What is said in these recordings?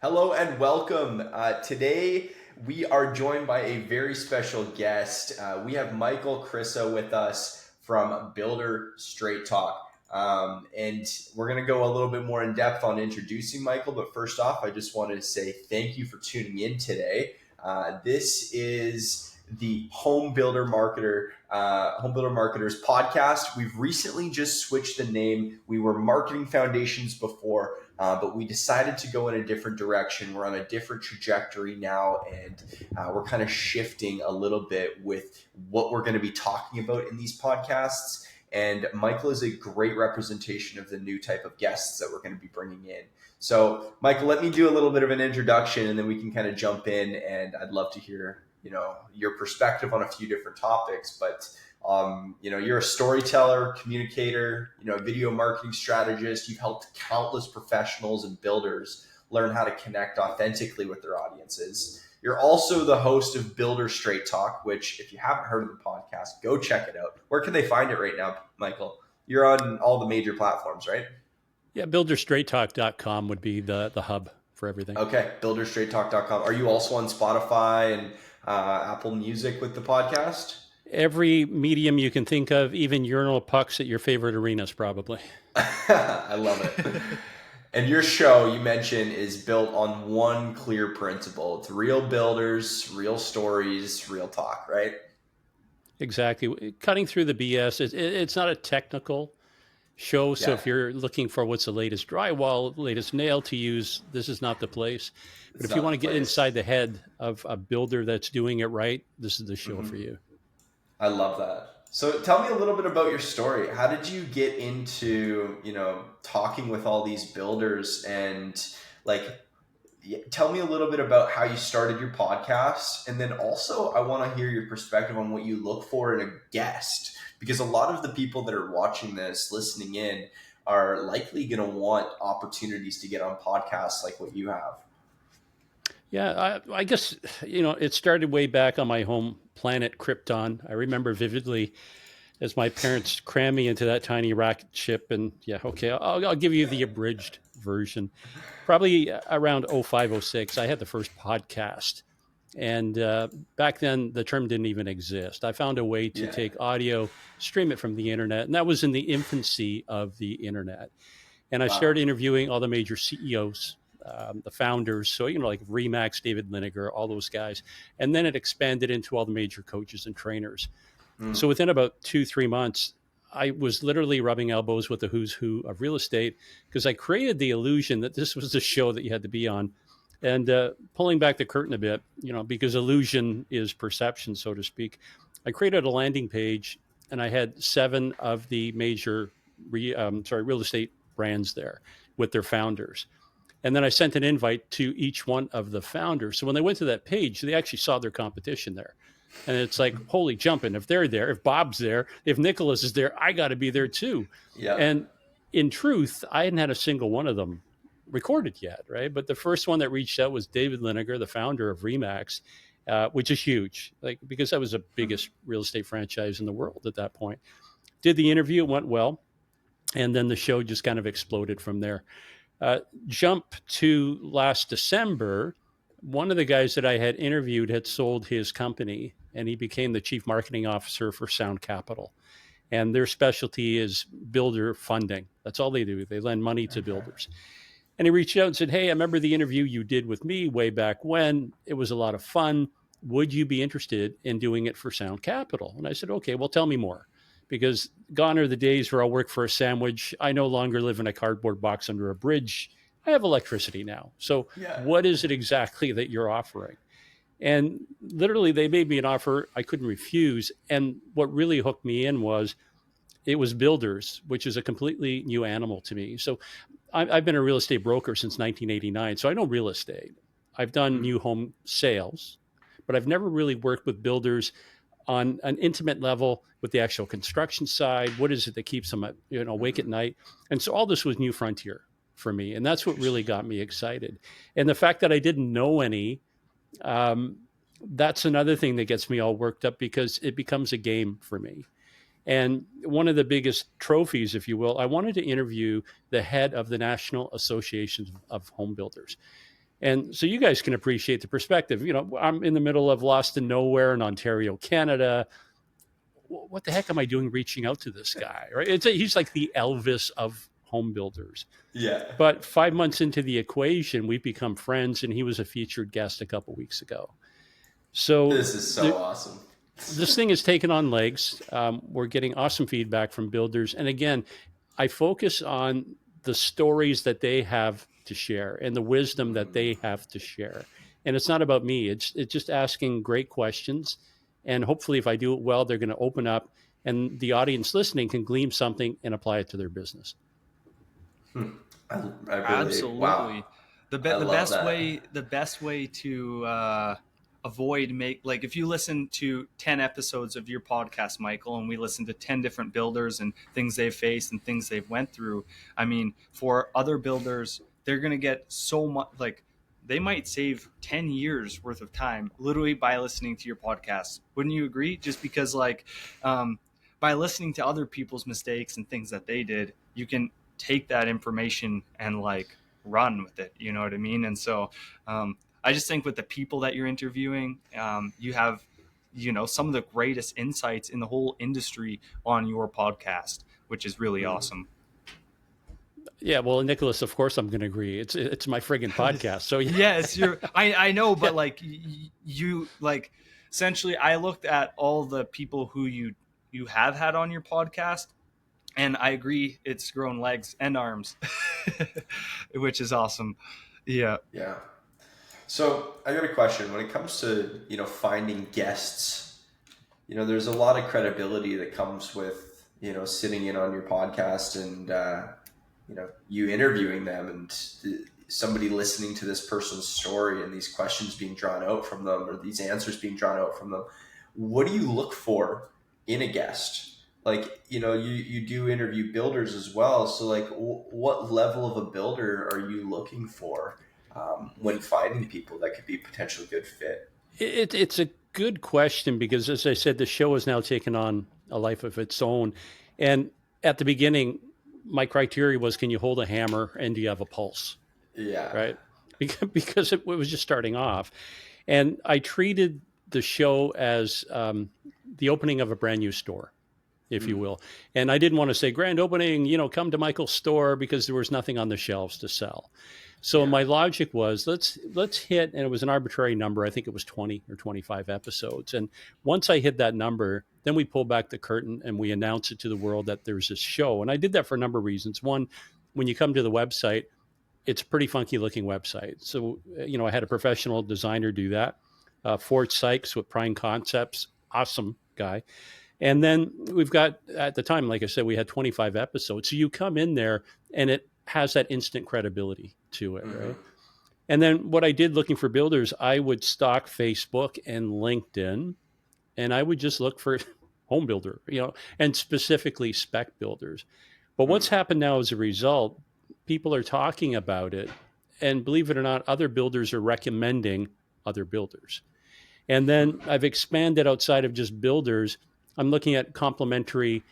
Hello and welcome. Today we are joined by a very special guest. We have Krisa with us from Builder Straight Talk. And we're going to go a little bit more in depth on introducing Michael. But first off, I just wanted to say thank you for tuning in today. This is the Home Builder Marketers podcast. We've recently just switched the name. We were Marketing Foundations before. But we decided to go in a different direction. We're on a different trajectory now, and we're kind of shifting a little bit with what we're going to be talking about in these podcasts. And Michael is a great representation of the new type of guests that we're going to be bringing in. So, Michael, let me do a little bit of an introduction, and then we can kind of jump in. And I'd love to hear, your perspective on a few different topics. But you're a storyteller, communicator, video marketing strategist. You've helped countless professionals and builders learn how to connect authentically with their audiences. You're also the host of Builder Straight Talk, which if you haven't heard of the podcast, go check it out. Where can they find it right now, Michael? You're on all the major platforms, right? Yeah, builderstraighttalk.com would be the hub for everything. Okay, builderstraighttalk.com. Are you also on Spotify and Apple Music with the podcast? Every medium you can think of, even urinal pucks at your favorite arenas, probably. I love it. And your show, you mentioned, is built on one clear principle. It's real builders, real stories, real talk, right? Exactly. Cutting through the BS. It's not a technical show. So if you're looking for what's the latest drywall, latest nail to use, this is not the place. But if you want to get inside the head of a builder that's doing it right, this is the show for you. I love that. So tell me a little bit about your story. How did you get into, talking with all these builders, and tell me a little bit about how you started your podcast. And then also I want to hear your perspective on what you look for in a guest, because a lot of the people that are watching this, listening in, are likely going to want opportunities to get on podcasts like what you have. Yeah, I guess, it started way back on my home planet, Krypton. I remember vividly as my parents crammed me into that tiny rocket ship. And I'll give you the abridged version. Probably around 05, 06, I had the first podcast. And back then, the term didn't even exist. I found a way to take audio, stream it from the internet. And that was in the infancy of the internet. And I started interviewing all the major CEOs, the founders. So, like Remax, David Liniger, all those guys. And then it expanded into all the major coaches and trainers. So within about 2-3 months, I was literally rubbing elbows with the who's who of real estate, because I created the illusion that this was the show that you had to be on. And pulling back the curtain a bit, because illusion is perception, so to speak, I created a landing page, and I had 7 of the major real estate brands there with their founders. And then I sent an invite to each one of the founders. So when they went to that page, they actually saw their competition there. And it's like, holy jumping, if they're there, if Bob's there, if Nicholas is there, I got to be there too. Yeah. And in truth, I hadn't had a single one of them recorded yet, right? But the first one that reached out was David Liniger, the founder of Remax, which is huge, because that was the biggest real estate franchise in the world at that point. Did the interview, it went well. And then the show just kind of exploded from there. Jump to last December, one of the guys that I had interviewed had sold his company, and he became the chief marketing officer for Sound Capital. And their specialty is builder funding. That's all they do. They lend money to builders. And he reached out and said, hey, I remember the interview you did with me way back when. It was a lot of fun. Would you be interested in doing it for Sound Capital? And I said, okay, well, tell me more. Because gone are the days where I'll work for a sandwich. I no longer live in a cardboard box under a bridge. I have electricity now. So what is it exactly that you're offering? And literally, they made me an offer I couldn't refuse. And what really hooked me in was it was builders, which is a completely new animal to me. So I've been a real estate broker since 1989. So I know real estate. I've done new home sales, but I've never really worked with builders on an intimate level with the actual construction side. What is it that keeps them awake at night? And so all this was new frontier for me. And that's what really got me excited. And the fact that I didn't know any, that's another thing that gets me all worked up, because it becomes a game for me. And one of the biggest trophies, if you will, I wanted to interview the head of the National Association of Home Builders. And so you guys can appreciate the perspective. I'm in the middle of lost in nowhere in Ontario, Canada. What the heck am I doing reaching out to this guy? Right? He's like the Elvis of home builders. Yeah. But 5 months into the equation, we've become friends, and he was a featured guest a couple weeks ago. So This is so awesome. this thing is taking on legs. We're getting awesome feedback from builders. And again, I focus on the stories that they have to share and the wisdom that they have to share. And it's not about me. It's just asking great questions. And hopefully if I do it well, they're going to open up and the audience listening can glean something and apply it to their business. I really, Absolutely. wow. The best way to avoid if you listen to 10 episodes of your podcast, Michael, and we listen to 10 different builders and things they've faced and things they've went through. I mean, for other builders, they're going to get so much, they might save 10 years worth of time literally by listening to your podcast. Wouldn't you agree? Just because by listening to other people's mistakes and things that they did, you can take that information and run with it. You know what I mean? And so I just think with the people that you're interviewing, you have, some of the greatest insights in the whole industry on your podcast, which is really awesome. Yeah, well, Nicholas, of course I'm going to agree. It's my friggin' podcast. So yes, I know, but essentially I looked at all the people who you have had on your podcast, and I agree it's grown legs and arms, which is awesome. Yeah. Yeah. So I got a question. When it comes to, finding guests, there's a lot of credibility that comes with, sitting in on your podcast and, you interviewing them and somebody listening to this person's story and these questions being drawn out from them or these answers being drawn out from them. What do you look for in a guest? You do interview builders as well. So what level of a builder are you looking for when finding people that could be a potential good fit? It's a good question because, as I said, the show has now taken on a life of its own. And at the beginning, my criteria was, can you hold a hammer and do you have a pulse? Yeah. Right. Because it was just starting off. And I treated the show as the opening of a brand new store, if you will. And I didn't want to say grand opening, come to Michael's store, because there was nothing on the shelves to sell. So my logic was let's hit, and it was an arbitrary number. I think it was 20 or 25 episodes. And once I hit that number, then we pull back the curtain and we announce it to the world that there's this show. And I did that for a number of reasons. One, when you come to the website, it's a pretty funky looking website. So, I had a professional designer do that. Fort Sykes with Prime Concepts, awesome guy. And then we've got, at the time, like I said, we had 25 episodes. So you come in there and it has that instant credibility to it, right? And then what I did looking for builders, I would stalk Facebook and LinkedIn, and I would just look for home builder, and specifically spec builders. But what's happened now as a result, people are talking about it, and believe it or not, other builders are recommending other builders. And then I've expanded outside of just builders. I'm looking at complementary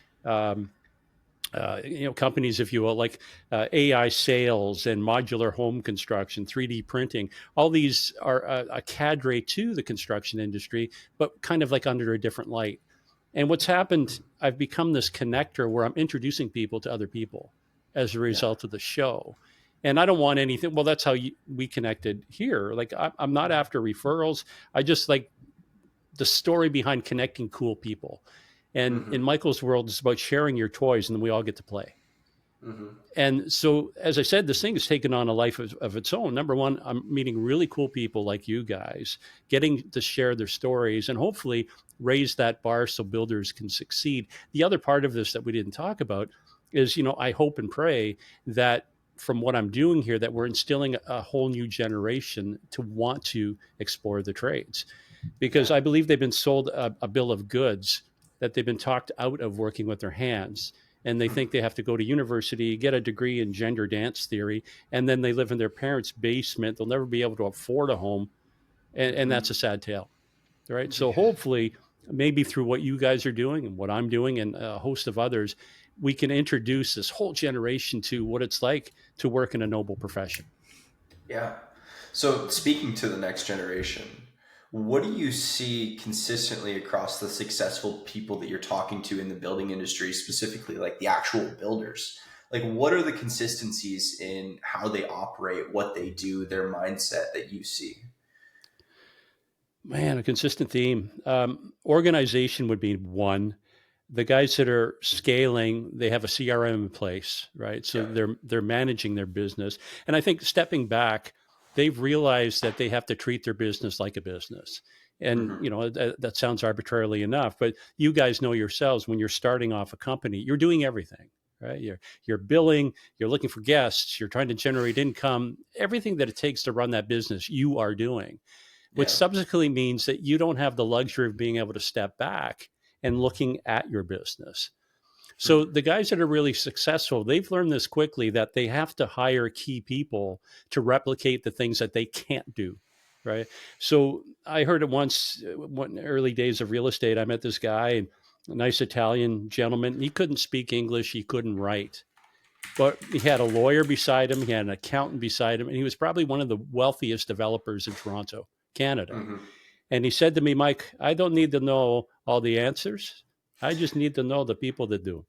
companies, if you will, like AI sales and modular home construction, 3D printing. All these are a cadre to the construction industry, but kind of like under a different light. And what's happened, I've become this connector where I'm introducing people to other people as a result of the show. And I don't want anything. Well, that's how we connected here. I'm not after referrals. I just like the story behind connecting cool people. And in Michael's world, it's about sharing your toys, and then we all get to play. And so, as I said, this thing has taken on a life of its own. Number one, I'm meeting really cool people like you guys, getting to share their stories and hopefully raise that bar so builders can succeed. The other part of this that we didn't talk about is, I hope and pray that from what I'm doing here, that we're instilling a whole new generation to want to explore the trades. Because I believe they've been sold a bill of goods, that they've been talked out of working with their hands. And they think they have to go to university, get a degree in gender dance theory, and then they live in their parents' basement. They'll never be able to afford a home. And that's a sad tale, right? So hopefully, maybe through what you guys are doing and what I'm doing and a host of others, we can introduce this whole generation to what it's like to work in a noble profession. Yeah. So speaking to the next generation, what do you see consistently across the successful people that you're talking to in the building industry, specifically like the actual builders? Like, what are the consistencies in how they operate, what they do, their mindset that you see? Man, a consistent theme. Organization would be one. The guys that are scaling, they have a CRM in place, right? So Yeah. they're managing their business. And I think stepping back, they've realized that they have to treat their business like a business. And Hmm. that sounds arbitrarily enough, but you guys know yourselves when you're starting off a company, you're doing everything, right? You're billing, you're looking for guests, you're trying to generate income, everything that it takes to run that business, you are doing, which Yeah. subsequently means that you don't have the luxury of being able to step back and looking at your business. So Hmm. the guys that are really successful, they've learned this quickly that they have to hire key people to replicate the things that they can't do. Right. So I heard it once, one early days of real estate. I met this guy, a nice Italian gentleman. He couldn't speak English. He couldn't write, but he had a lawyer beside him. He had an accountant beside him, and he was probably one of the wealthiest developers in Toronto, Canada. Hmm. And he said to me, Mike, I don't need to know all the answers. I just need to know the people that do,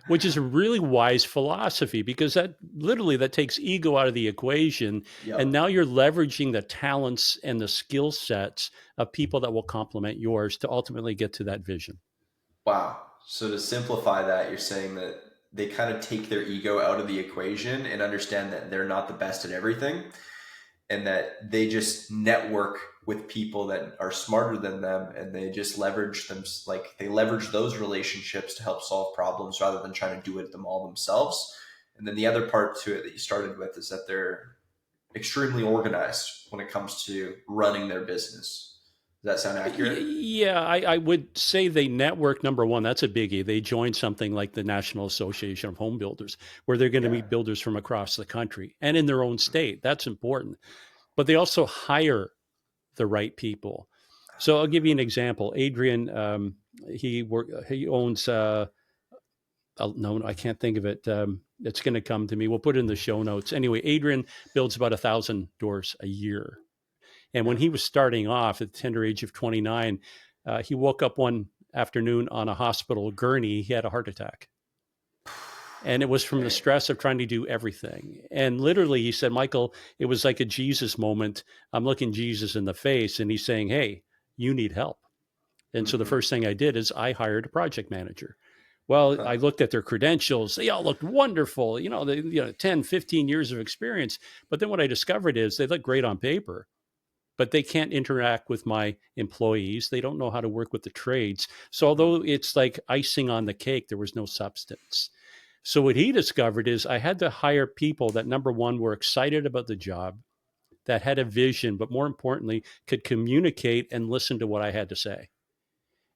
which is a really wise philosophy because that takes ego out of the equation. And Yep. now you're leveraging the talents and the skill sets of people that will complement yours to ultimately get to that vision. Wow. So to simplify that, you're saying that they kind of take their ego out of the equation and understand that they're not the best at everything, and that they just network with people that are smarter than them, and they just leverage them, like they leverage those relationships to help solve problems rather than trying to do it them all themselves. And then the other part to it that you started with is that they're extremely organized when it comes to running their business. Does that sound accurate? Yeah, I would say they network, number one. That's a biggie. They join something like the National Association of Home Builders, where they're going to Yeah. meet builders from across the country and in their own state. That's important. But they also hire the right people. So I'll give you an example. Adrian, he owns. No, I can't think of it. It's going to come to me. We'll put it in the show notes. Anyway, Adrian builds about 1,000 doors a year. And when Yeah. he was starting off at the tender age of 29, he woke up one afternoon on a hospital gurney. He had a heart attack. And it was from the Okay. stress of trying to do everything. And literally, he said, Michael, it was like a Jesus moment. I'm looking Jesus in the face, and he's saying, hey, you need help. And so the Hmm. first thing I did is I hired a project manager. Well, I Huh. looked at their credentials. They all looked wonderful, 10, 15 years of experience. But then what I discovered is they look great on paper, but they can't interact with my employees. They don't know how to work with the trades. So Hmm. although it's like icing on the cake, there was no substance. So what he discovered is I had to hire people that, number one, were excited about the job, that had a vision, but more importantly, could communicate and listen to what I had to say.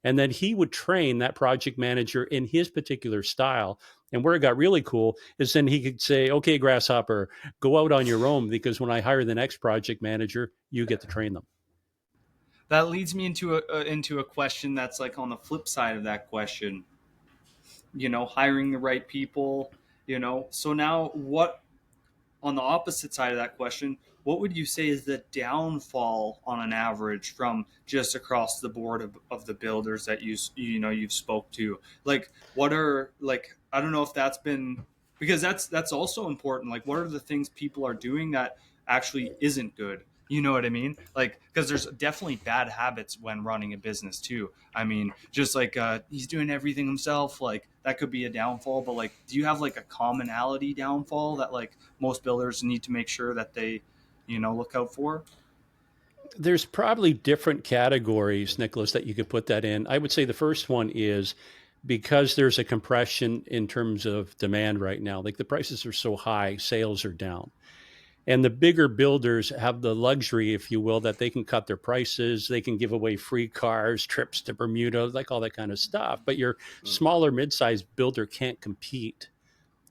And then he would train that project manager in his particular style. And where it got really cool is then he could say, okay, Grasshopper, go out on your own, because when I hire the next project manager, you get to train them. That leads me into a question that's like on the flip side of that question. Hiring the right people. So now what on the opposite side of that question, what would you say is the downfall on an average from just across the board of the builders that you've spoke to? Like, what are like I don't know if that's been because that's also important. Like, what are the things people are doing that actually isn't good? You know what I mean? Like, because there's definitely bad habits when running a business too. I mean, just like he's doing everything himself, like that could be a downfall. But like, do you have like a commonality downfall that like most builders need to make sure that they, look out for? There's probably different categories, Nicholas, that you could put that in. I would say the first one is because there's a compression in terms of demand right now. Like the prices are so high, sales are down. And the bigger builders have the luxury, if you will, that they can cut their prices. They can give away free cars, trips to Bermuda, like all that kind of stuff. But your smaller, mid-sized builder can't compete.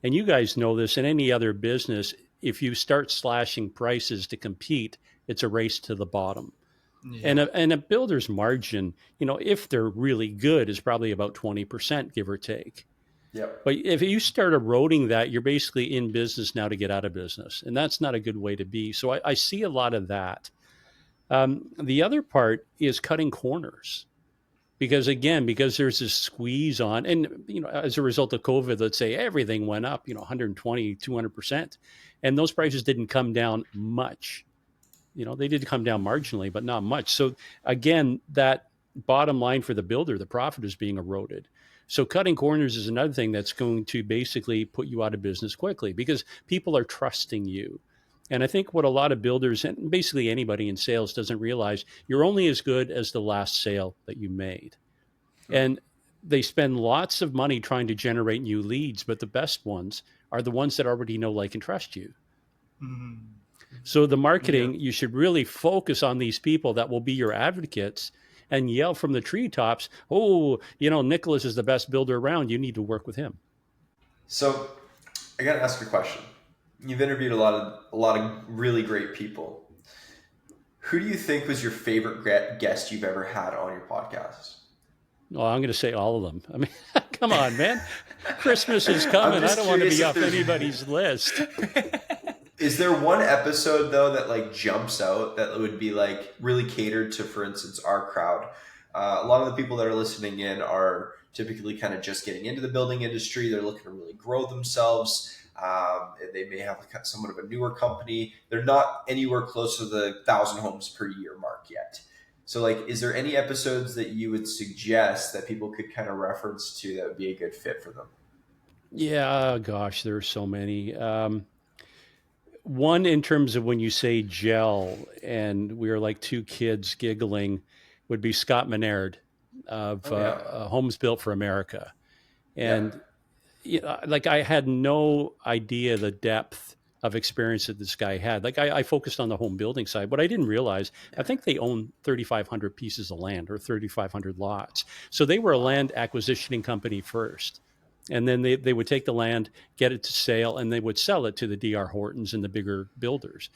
And you guys know this in any other business. If you start slashing prices to compete, it's a race to the bottom. And Yeah. a builder's margin, if they're really good, is probably about 20%, give or take. Yep. But if you start eroding that, you're basically in business now to get out of business. And that's not a good way to be. So I see a lot of that. The other part is cutting corners. Because again, because there's this squeeze on, and as a result of COVID, let's say everything went up, 120, 200%. And those prices didn't come down much. They did come down marginally, but not much. So again, that bottom line for the builder, the profit is being eroded. So cutting corners is another thing that's going to basically put you out of business quickly because people are trusting you. And I think what a lot of builders and basically anybody in sales doesn't realize, you're only as good as the last sale that you made. And they spend lots of money trying to generate new leads, but the best ones are the ones that already know, like, and trust you. Mm-hmm. So the marketing, you should really focus on these people that will be your advocates and yell from the treetops, oh, Nicholas is the best builder around. You need to work with him. So I got to ask you a question. You've interviewed a lot of really great people. Who do you think was your favorite guest you've ever had on your podcast? Oh, I'm going to say all of them. I mean, come on, man. Christmas is coming. I don't want to be off anybody's list. Is there one episode, though, that like jumps out that would be like really catered to, for instance, our crowd? A lot of the people that are listening in are typically kind of just getting into the building industry. They're looking to really grow themselves. They may have somewhat of a newer company. They're not anywhere close to the 1,000 homes per year mark yet. So, like, is there any episodes that you would suggest that people could kind of reference to that would be a good fit for them? Yeah, gosh, there are so many. One, in terms of when you say gel, and we are like two kids giggling, would be Scott Menard of Homes Built for America. And like, I had no idea the depth of experience that this guy had. Like, I focused on the home building side. What I didn't realize, I think they own 3,500 pieces of land or 3,500 lots. So they were a land acquisitioning company first. And then they would take the land, get it to sale, and they would sell it to the D.R. Hortons and the bigger builders.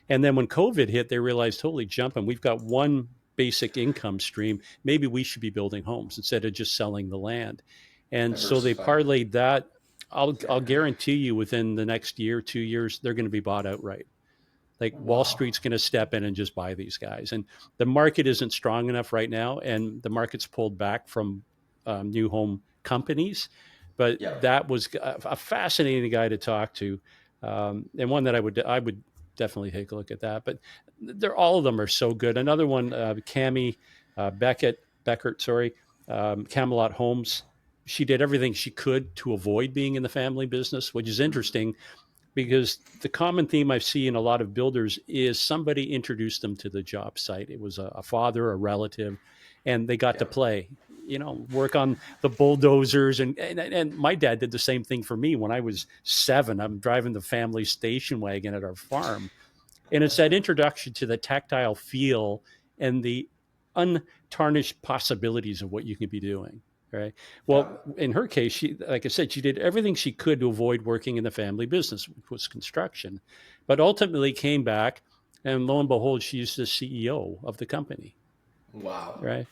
And then when COVID hit, they realized, holy jumping, we've got one basic income stream. Maybe we should be building homes instead of just selling the land. And so they parlayed that. I'll guarantee you within the next year, 2 years, they're going to be bought outright. Like, Wall Street's going to step in and just buy these guys. And the market isn't strong enough right now. And the market's pulled back from new home companies. But that was a fascinating guy to talk to. And one that I would definitely take a look at that. But all of them are so good. Another one, Cammie Beckert, Camelot Homes. She did everything she could to avoid being in the family business, which is interesting because the common theme I see in a lot of builders is somebody introduced them to the job site. It was a father, a relative, and they got to play, work on the bulldozers. And my dad did the same thing for me when I was 7. I'm driving the family station wagon at our farm. And it's that introduction to the tactile feel and the untarnished possibilities of what you can be doing. Right. Well, in her case, she, like I said, she did everything she could to avoid working in the family business, which was construction, but ultimately came back, and lo and behold, she's the CEO of the company. Wow. Right.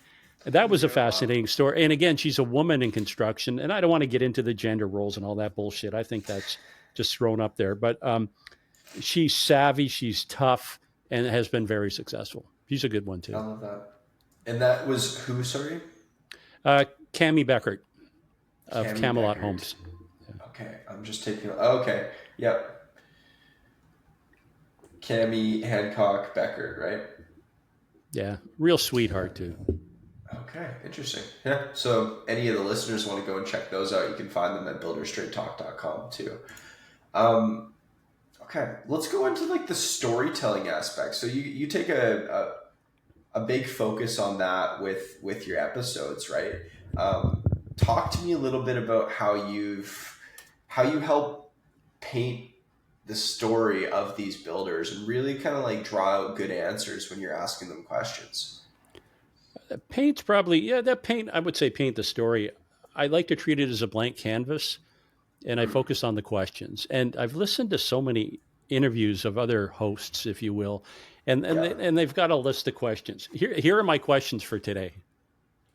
And that was a fascinating story. And again, she's a woman in construction, and I don't want to get into the gender roles and all that bullshit. I think that's just thrown up there, but she's savvy, she's tough, and has been very successful. She's a good one too. I love that. And that was who, sorry? Cammie Beckert of Camelot Homes. Yeah. Okay, I'm just taking. Okay, yep. Cammie Hancock Beckert, right? Yeah, real sweetheart too. Okay, interesting. Yeah. So, any of the listeners want to go and check those out, you can find them at builderstraighttalk.com too. Okay, let's go into like the storytelling aspect. So you take a big focus on that with your episodes, right? Talk to me a little bit about how you help paint the story of these builders and really kind of like draw out good answers when you're asking them questions. Paint's probably, I would say paint the story. I like to treat it as a blank canvas, and I focus on the questions. And I've listened to so many interviews of other hosts, if you will, and they've got a list of questions. Here are my questions for today.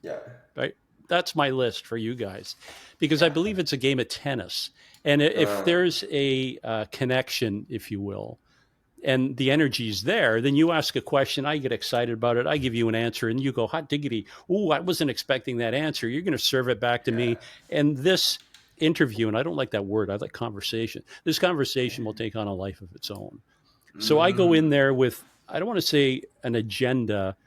Yeah. Right. that's my list for you guys, because I believe it's a game of tennis. And if there's a connection, if you will, and the energy's there, then you ask a question, I get excited about it, I give you an answer, and you go, hot diggity, ooh, I wasn't expecting that answer. You're going to serve it back to me. And this interview, and I don't like that word, I like conversation. This conversation will take on a life of its own. So I go in there with, I don't want to say an agenda,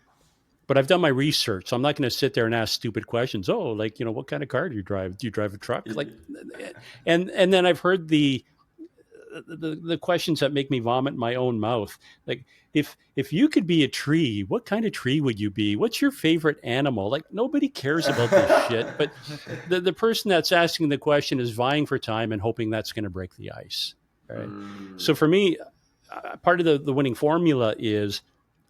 but I've done my research. So I'm not going to sit there and ask stupid questions. Oh, like, what kind of car do you drive? Do you drive a truck? Like, and then I've heard the questions that make me vomit in my own mouth. Like, if you could be a tree, what kind of tree would you be? What's your favorite animal? Like, nobody cares about this shit. But the person that's asking the question is vying for time and hoping that's going to break the ice. Right. So for me, part of the winning formula is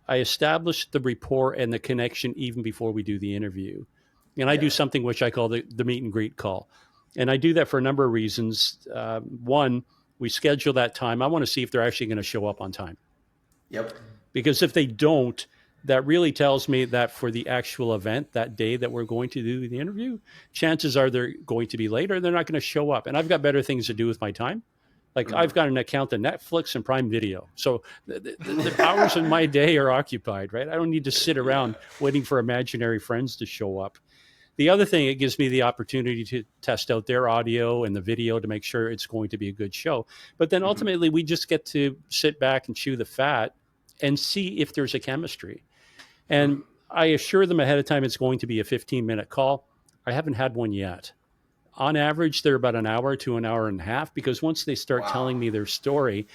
I establish the rapport and the connection even before we do the interview. And I do something which I call the meet and greet call. And I do that for a number of reasons. One, we schedule that time. I want to see if they're actually going to show up on time. Yep. Because if they don't, that really tells me that for the actual event that day that we're going to do the interview, chances are they're going to be late or they're not going to show up. And I've got better things to do with my time. Like I've got an account to Netflix and Prime Video. So the hours in my day are occupied, right? I don't need to sit around waiting for imaginary friends to show up. The other thing, it gives me the opportunity to test out their audio and the video to make sure it's going to be a good show. But then ultimately, we just get to sit back and chew the fat and see if there's a chemistry. And I assure them ahead of time it's going to be a 15-minute call. I haven't had one yet. On average, they're about an hour to an hour and a half, because once they start telling me their story,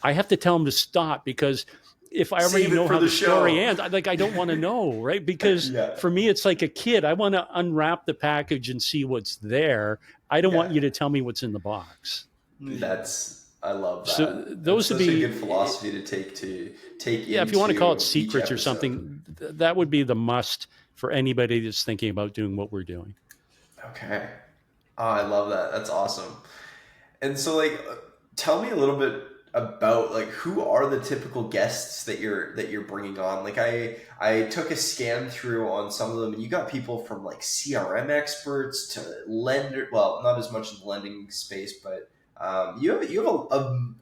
I have to tell them to stop, because if I already know how the story ends, I don't want to know, right? Because for me, it's like a kid. I want to unwrap the package and see what's there. I don't want you to tell me what's in the box. I love that. So those would be a good philosophy to take. Yeah, if you want to call it secrets or something, that would be the must for anybody that's thinking about doing what we're doing. Okay. Oh, I love that. That's awesome. And so, tell me a little bit about who are the typical guests that you're bringing on. I took a scan through on some of them, and you got people from CRM experts to lender. Well, not as much in the lending space, but you have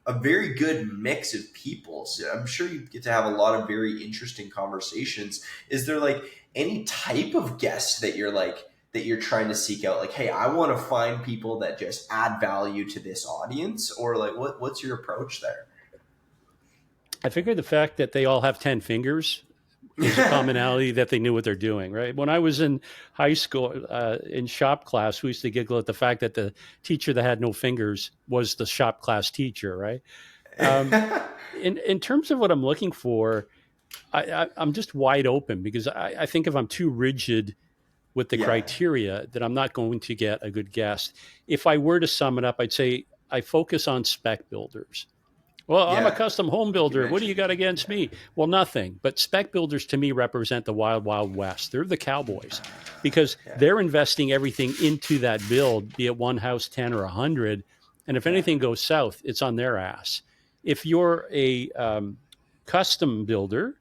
a very good mix of people. So I'm sure you get to have a lot of very interesting conversations. Is there any type of guest that you're trying to seek out? Hey, I want to find people that just add value to this audience, or what's your approach there? I figure the fact that they all have 10 fingers is a commonality that they knew what they're doing, right? When I was in high school, in shop class, we used to giggle at the fact that the teacher that had no fingers was the shop class teacher, right? In terms of what I'm looking for, I'm just wide open, because I think if I'm too rigid with the criteria, that I'm not going to get a good guest. If I were to sum it up, I'd say I focus on spec builders. Well, I'm a custom home builder. What do you got against me? Well, nothing. But spec builders to me represent the wild, wild west. They're the cowboys, because they're investing everything into that build, be it one house, 10 or 100. And if anything goes south, it's on their ass. If you're a custom builder,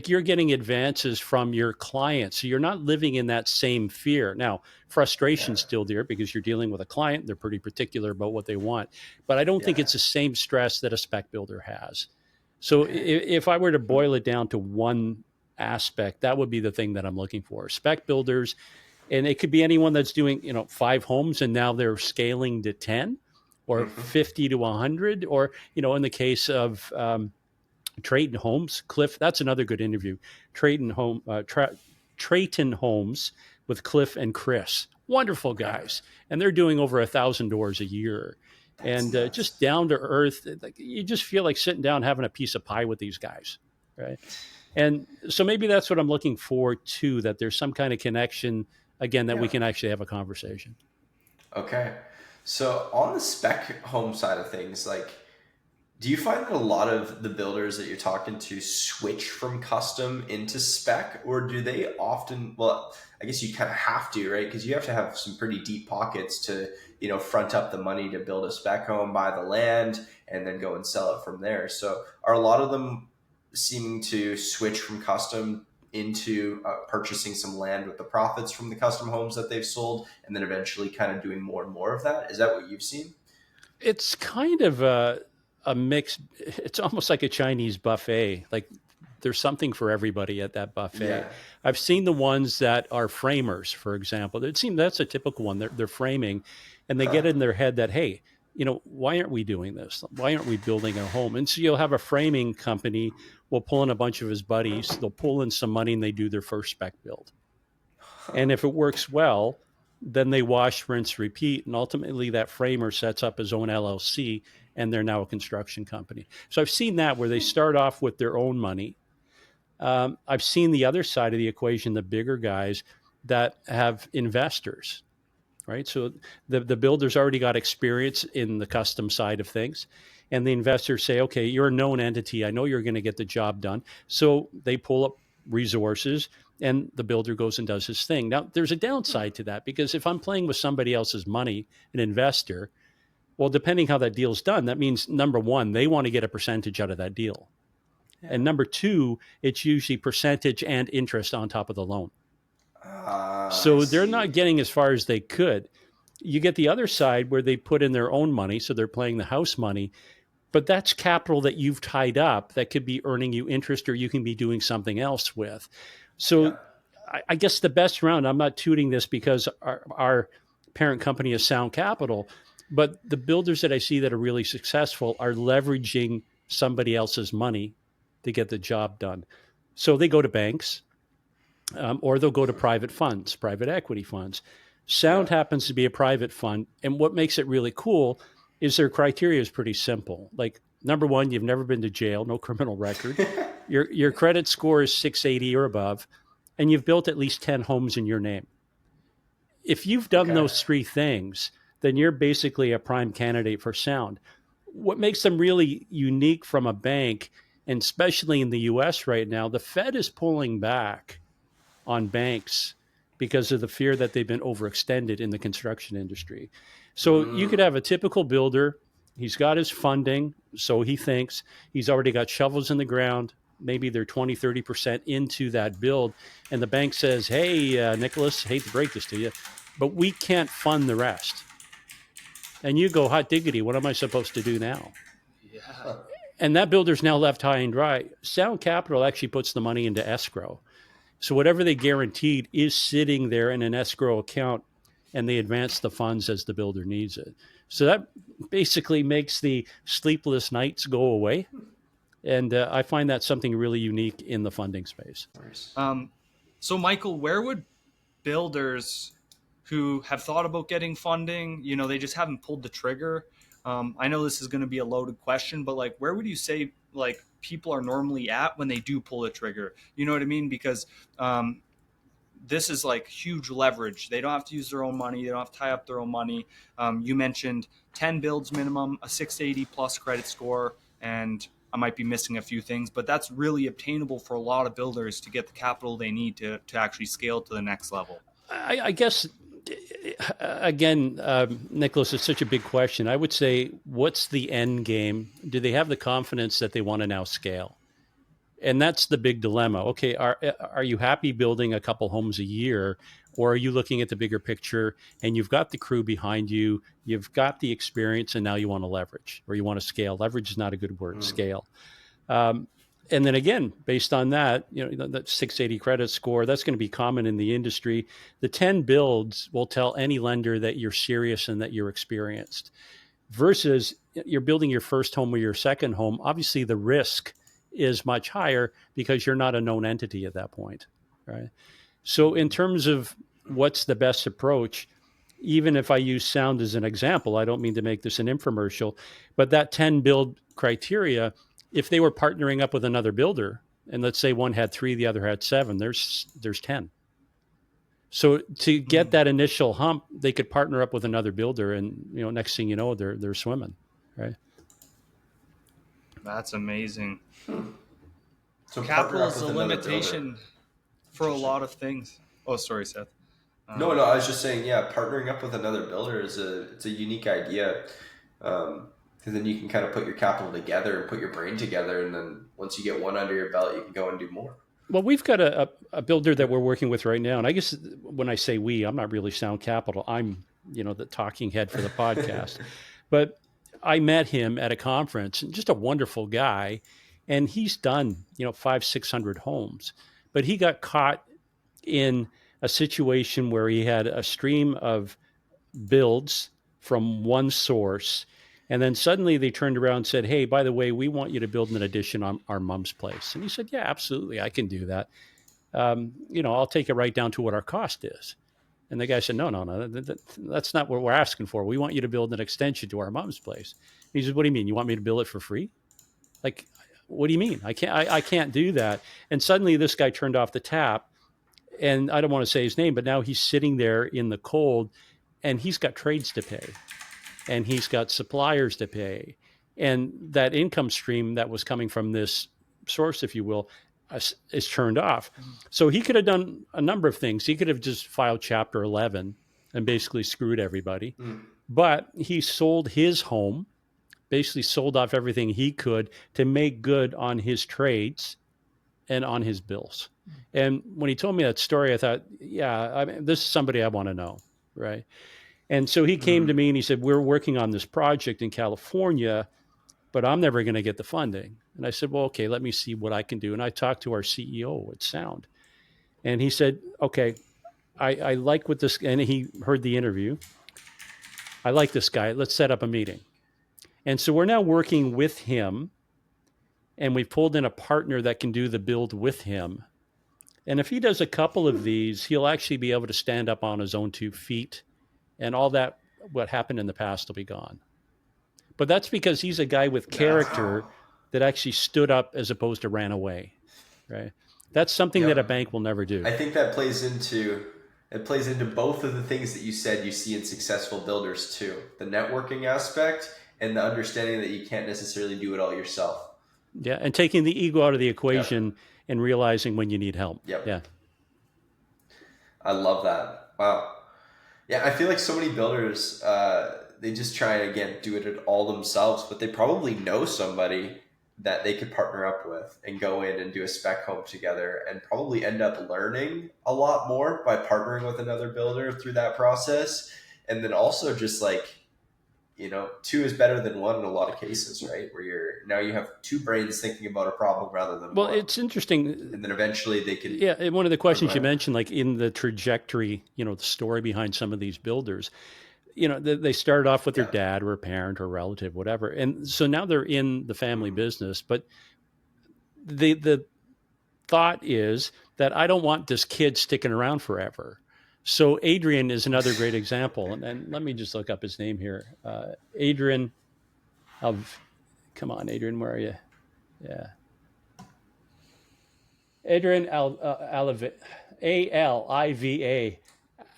you're getting advances from your clients. So you're not living in that same fear. Now, frustration's still there, because you're dealing with a client. They're pretty particular about what they want. But I don't think it's the same stress that a spec builder has. So if I were to boil it down to one aspect, that would be the thing that I'm looking for. Spec builders, and it could be anyone that's doing 5 homes and now they're scaling to 10 or 50 to 100, or in the case of Trayton Homes, Cliff, that's another good interview. Trayton Homes with Cliff and Chris, wonderful guys, and they're doing over 1,000 doors a year. That's and just down to earth. You just feel like sitting down having a piece of pie with these guys, right? And so maybe that's what I'm looking for too, that there's some kind of connection again, that we can actually have a conversation. Okay, so on the spec home side of things, do you find that a lot of the builders that you're talking to switch from custom into spec, or do they often, well, I guess you kind of have to, right? Because you have to have some pretty deep pockets to, front up the money to build a spec home, buy the land, and then go and sell it from there. So are a lot of them seeming to switch from custom into purchasing some land with the profits from the custom homes that they've sold, and then eventually kind of doing more and more of that? Is that what you've seen? It's kind of a mix. It's almost like a Chinese buffet. Like there's something for everybody at that buffet. Yeah. I've seen the ones that are framers, for example. It seems that's a typical one. They're framing, and they get in their head that, hey, why aren't we doing this? Why aren't we building a home? And so you'll have a framing company will pull in a bunch of his buddies. They'll pull in some money and they do their first spec build. And if it works well, then they wash, rinse, repeat. And ultimately that framer sets up his own LLC and they're now a construction company. So I've seen that where they start off with their own money. I've seen the other side of the equation, the bigger guys that have investors, right? So the builder's already got experience in the custom side of things. And the investors say, okay, you're a known entity. I know you're going to get the job done. So they pull up resources and the builder goes and does his thing. Now, there's a downside to that because if I'm playing with somebody else's money, an investor, well, depending how that deal's done, that means, number one, they want to get a percentage out of that deal. Yeah. And number two, it's usually percentage and interest on top of the loan. So they're not getting as far as they could. You get the other side where they put in their own money, so they're playing the house money, but that's capital that you've tied up that could be earning you interest or you can be doing something else with. So I guess the best round, I'm not tooting this because our parent company is Sound Capital, but the builders that I see that are really successful are leveraging somebody else's money to get the job done. So they go to banks or they'll go to private funds, private equity funds. Sound happens to be a private fund. And what makes it really cool is their criteria is pretty simple. Like, number one, you've never been to jail, no criminal record. Your credit score is 680 or above, and you've built at least 10 homes in your name. If you've done those three things, then you're basically a prime candidate for Sound. What makes them really unique from a bank, and especially in the US right now, the Fed is pulling back on banks because of the fear that they've been overextended in the construction industry. So you could have a typical builder. He's got his funding, so he thinks he's already got shovels in the ground. Maybe they're 20, 30% into that build. And the bank says, hey, Nicholas, hate to break this to you, but we can't fund the rest. And you go, hot diggity, what am I supposed to do now? Yeah. And that builder's now left high and dry. Sound Capital actually puts the money into escrow. So whatever they guaranteed is sitting there in an escrow account, and they advance the funds as the builder needs it. So that basically makes the sleepless nights go away. And I find that something really unique in the funding space. So Michael, where would builders who have thought about getting funding, they just haven't pulled the trigger? I know this is going to be a loaded question, but like, where would you say like people are normally at when they do pull the trigger? You know what I mean? Because this is like huge leverage. They don't have to use their own money. They don't have to tie up their own money. You mentioned 10 builds minimum, a 680 plus credit score, and I might be missing a few things, but that's really obtainable for a lot of builders to get the capital they need to actually scale to the next level. I guess, again, Nicholas, it's such a big question. I would say, what's the end game? Do they have the confidence that they want to now scale? And that's the big dilemma. Okay, are you happy building a couple homes a year, or are you looking at the bigger picture and you've got the crew behind you, you've got the experience, and now you want to leverage or you want to scale? Leverage is not a good word, scale. And then again, based on that, that 680 credit score, that's going to be common in the industry. The 10 builds will tell any lender that you're serious and that you're experienced. Versus you're building your first home or your second home, obviously the risk is much higher because you're not a known entity at that point, right? So in terms of what's the best approach, even if I use Sound as an example, I don't mean to make this an infomercial, but that 10 build criteria, if they were partnering up with another builder, and let's say one had 3, the other had 7, there's 10. So to get that initial hump, they could partner up with another builder, and next thing you know, they're swimming, right? That's amazing. So capital is a limitation for a lot of things. Oh, sorry, Seth. No, I was just saying, partnering up with another builder it's a unique idea. Because then you can kind of put your capital together and put your brain together, and then once you get one under your belt, you can go and do more. Well, we've got a builder that we're working with right now. And I guess when I say we, I'm not really Sound Capital. I'm, the talking head for the podcast. But I met him at a conference, and just a wonderful guy. And he's done, 600 homes. But he got caught in a situation where he had a stream of builds from one source. And then suddenly they turned around and said, "Hey, by the way, we want you to build an addition on our mom's place." And he said, "Yeah, absolutely. I can do that. I'll take it right down to what our cost is." And the guy said, "No. That's not what we're asking for. We want you to build an extension to our mom's place." And he said, "What do you mean? You want me to build it for free? Like, what do you mean? I can't do that." And suddenly this guy turned off the tap, and I don't want to say his name, but now he's sitting there in the cold, and he's got trades to pay, and he's got suppliers to pay. And that income stream that was coming from this source, if you will, is turned off. So he could have done a number of things. He could have just filed Chapter 11 and basically screwed everybody. But he sold his home, basically sold off everything he could to make good on his trades and on his bills. And when he told me that story, I thought, this is somebody I want to know, right? And so he came to me and he said, "We're working on this project in California, but I'm never going to get the funding." And I said, "Well, okay, let me see what I can do." And I talked to our CEO at Sound. And he said, "Okay, I like what this," and he heard the interview. "I like this guy. Let's set up a meeting." And so we're now working with him, and we've pulled in a partner that can do the build with him. And if he does a couple of these, he'll actually be able to stand up on his own 2 feet, and all that, what happened in the past, will be gone. But that's because he's a guy with character that actually stood up as opposed to ran away, right? That's something that a bank will never do. I think that plays into both of the things that you said you see in successful builders too. The networking aspect and the understanding that you can't necessarily do it all yourself. Yeah, and taking the ego out of the equation and realizing when you need help. Yeah. I love that. Wow. Yeah, I feel like so many builders, they just try and, again, do it all themselves, but they probably know somebody that they could partner up with and go in and do a spec home together, and probably end up learning a lot more by partnering with another builder through that process. And then also just like, 2 is better than 1 in a lot of cases, right? Where you have 2 brains thinking about a problem rather than well, one. It's interesting. And then eventually they can. Yeah, and one of the questions you mentioned, like in the trajectory, the story behind some of these builders, they started off with their dad or a parent or a relative, whatever. And so now they're in the family business. But the thought is that I don't want this kid sticking around forever. So Adrian is another great example. And let me just look up his name here. Adrian come on, Adrian, where are you? Yeah. Adrian Aliva, A-L-I-V-A,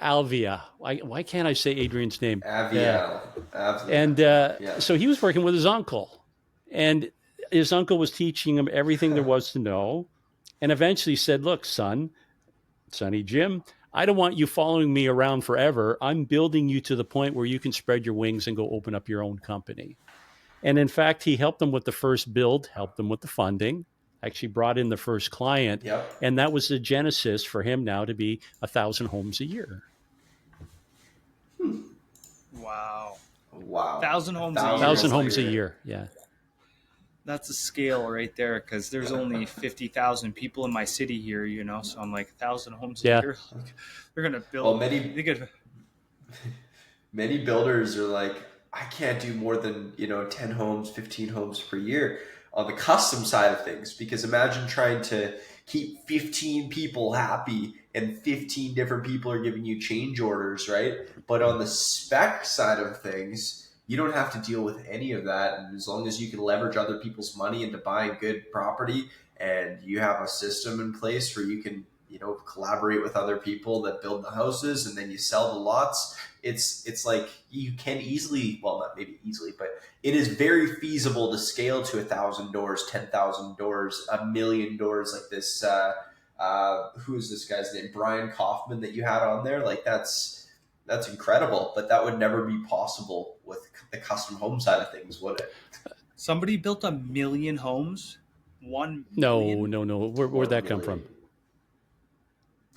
Alvia. Why can't I say Adrian's name? Avial. And so he was working with his uncle. And his uncle was teaching him everything there was to know. And eventually said, "Look, Sonny Jim, I don't want you following me around forever. I'm building you to the point where you can spread your wings and go open up your own company." And in fact, he helped them with the first build, helped them with the funding, actually brought in the first client. And that was the genesis for him now to be 1,000 homes a year. Wow. 1,000 homes a year. 1,000 homes a year. Yeah. That's a scale right there, because there's only 50,000 people in my city here, so I'm like 1,000 homes a year. They're going to build. Well, many builders are like, I can't do more than 10 homes, 15 homes per year on the custom side of things, because imagine trying to keep 15 people happy and 15 different people are giving you change orders, right? But on the spec side of things, you don't have to deal with any of that. And as long as you can leverage other people's money into buying good property, and you have a system in place where you can, collaborate with other people that build the houses and then you sell the lots, it's like you can easily, well, not maybe easily, but it is very feasible to scale to 1,000 doors, 10,000 doors, 1,000,000 doors like this. Who is this guy's name? Brian Kaufman that you had on there. Like that's incredible, but that would never be possible with the custom home side of things, would it? Somebody built 1,000,000 homes. 1 No. million? Where'd that come from?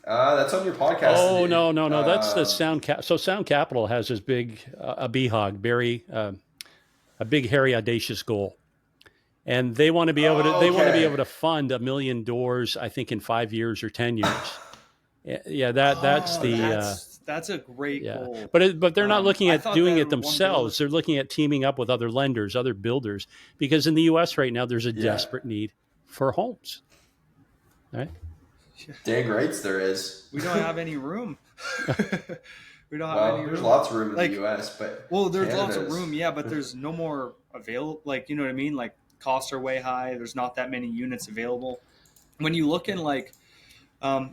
That's on your podcast. Oh, no. That's the Sound Cap. So Sound Capital has this big, a BHOG, a big, hairy, audacious goal. And they want to be able to, they want to be able to fund 1 million doors, I think, in 5 years or 10 years. Yeah, that's a great goal. But they're not looking at doing it themselves. They're looking at teaming up with other lenders, other builders, because in the U.S. right now there's a desperate need for homes. Right? Dang rights there is. We don't have any room. We don't have any room. There's lots of room in the U.S., but there's lots of room, but there's no more available. Like, you know what I mean? Like, costs are way high. There's not that many units available. When you look in like, a